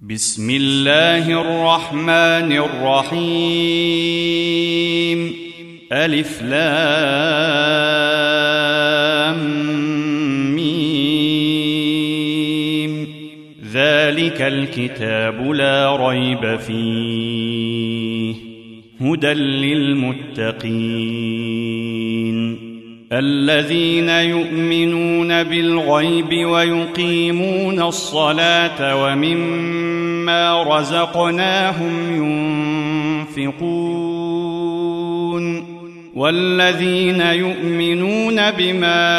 بسم الله الرحمن الرحيم. ألف لام ميم. ذلك الكتاب لا ريب فيه هدى للمتقين الذين يؤمنون بالغيب ويقيمون الصلاة ومما رزقناهم ينفقون والذين يؤمنون بما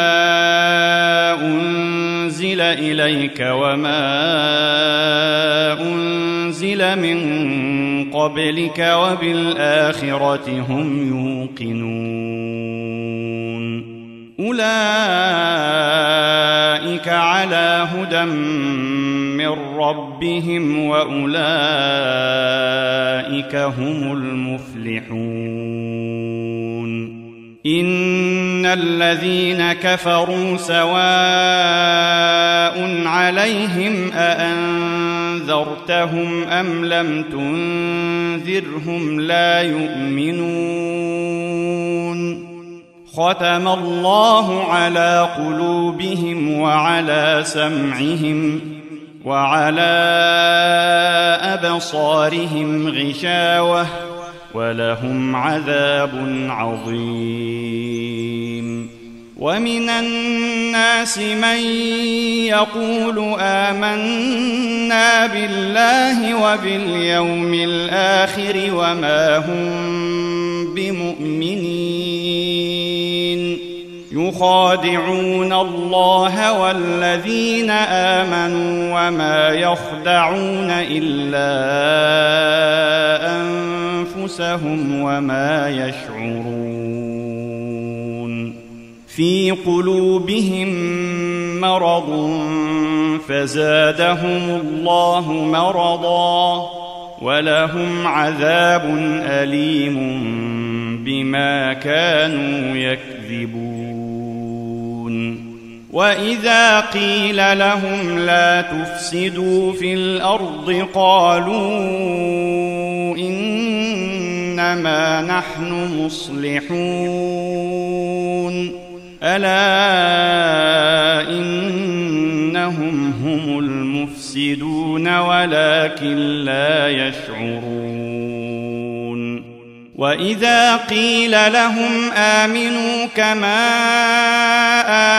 أنزل إليك وما أنزل من قبلك وبالآخرة هم يوقنون أولئك على هدى من ربهم وأولئك هم المفلحون. إن الذين كفروا سواء عليهم أأنذرتهم أم لم تنذرهم لا يؤمنون. ختم الله على قلوبهم وعلى سمعهم وعلى أبصارهم غشاوة ولهم عذاب عظيم. ومن الناس من يقول آمنا بالله وباليوم الآخر وما هم بمؤمنين يخادعون الله والذين آمنوا وما يخدعون إلا أنفسهم وما يشعرون. في قلوبهم مرض فزادهم الله مرضا ولهم عذاب أليم بما كانوا يكذبون. وإذا قيل لهم لا تفسدوا في الأرض قالوا إنما نحن مصلحون ألا إنهم هم المفسدون ولكن لا يشعرون. وإذا قيل لهم آمنوا كما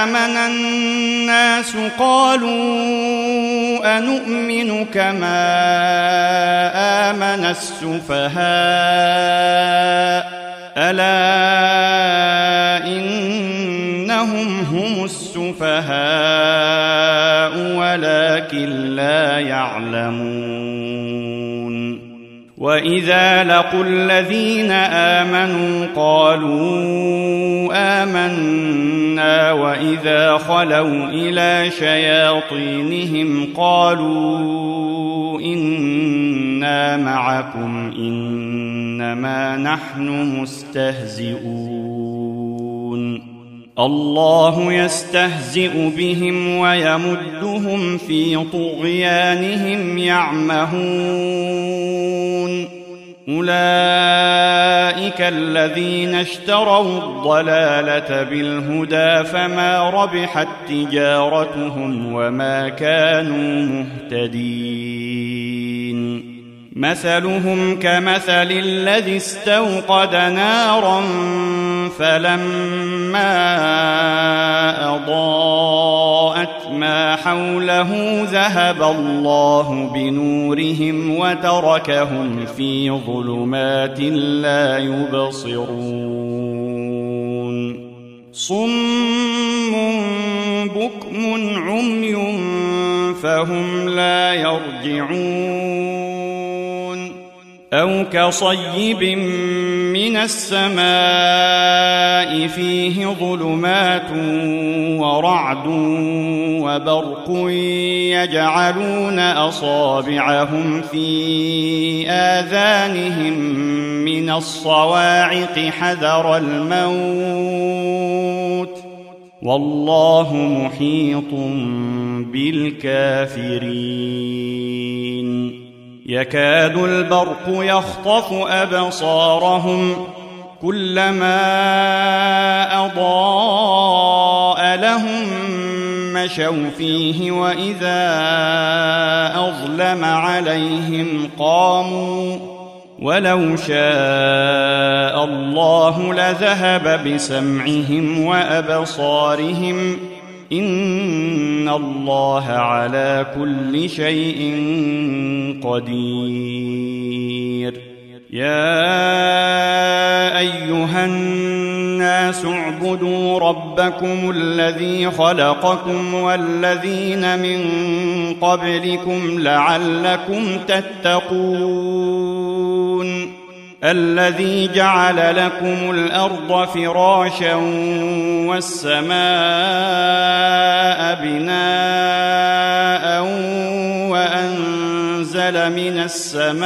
آمن الناس قالوا أنؤمن كما آمن السفهاء ألا إنهم هم السفهاء ولكن لا يعلمون. وإذا لقوا الذين آمنوا قالوا آمنا وإذا خلوا إلى شياطينهم قالوا إنا معكم إنما نحن مستهزئون. الله يستهزئ بهم ويمدهم في طغيانهم يعمهون. أولئك الذين اشتروا الضلالة بالهدى فما ربحت تجارتهم وما كانوا مهتدين. مثلهم كمثل الذي استوقد نارا فلما أضاءت ما حوله ذهب الله بنورهم وتركهم في ظلمات لا يبصرون. صم بكم عمي فهم لا يرجعون. أو كصيب من السماء فيه ظلمات ورعد وبرق يجعلون أصابعهم في آذانهم من الصواعق حذر الموت والله محيط بالكافرين. يكاد البرق يخطف أبصارهم كلما أضاء لهم مشوا فيه وإذا أظلم عليهم قاموا ولو شاء الله لذهب بسمعهم وأبصارهم إن الله على كل شيء قدير يا أيها الناس اعبدوا ربكم الذي خلقكم والذين من قبلكم لعلكم تتقون الذي جعل لكم الأرض فراشا والسماء بناء وأنزل من السماء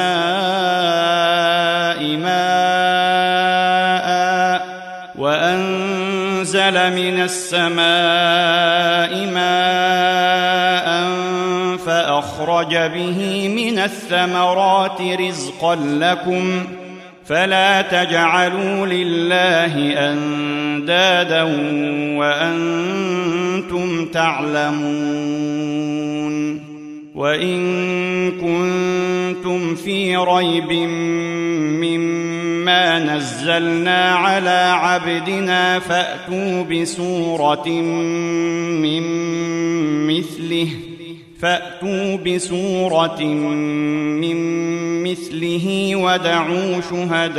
ماء فأخرج به من الثمرات رزقا لكم فلا تجعلوا لله أندادا وأنتم تعلمون وإن كنتم في ريب مما نزلنا على عبدنا فأتوا بسورة من مثله ودعوا شهداءكم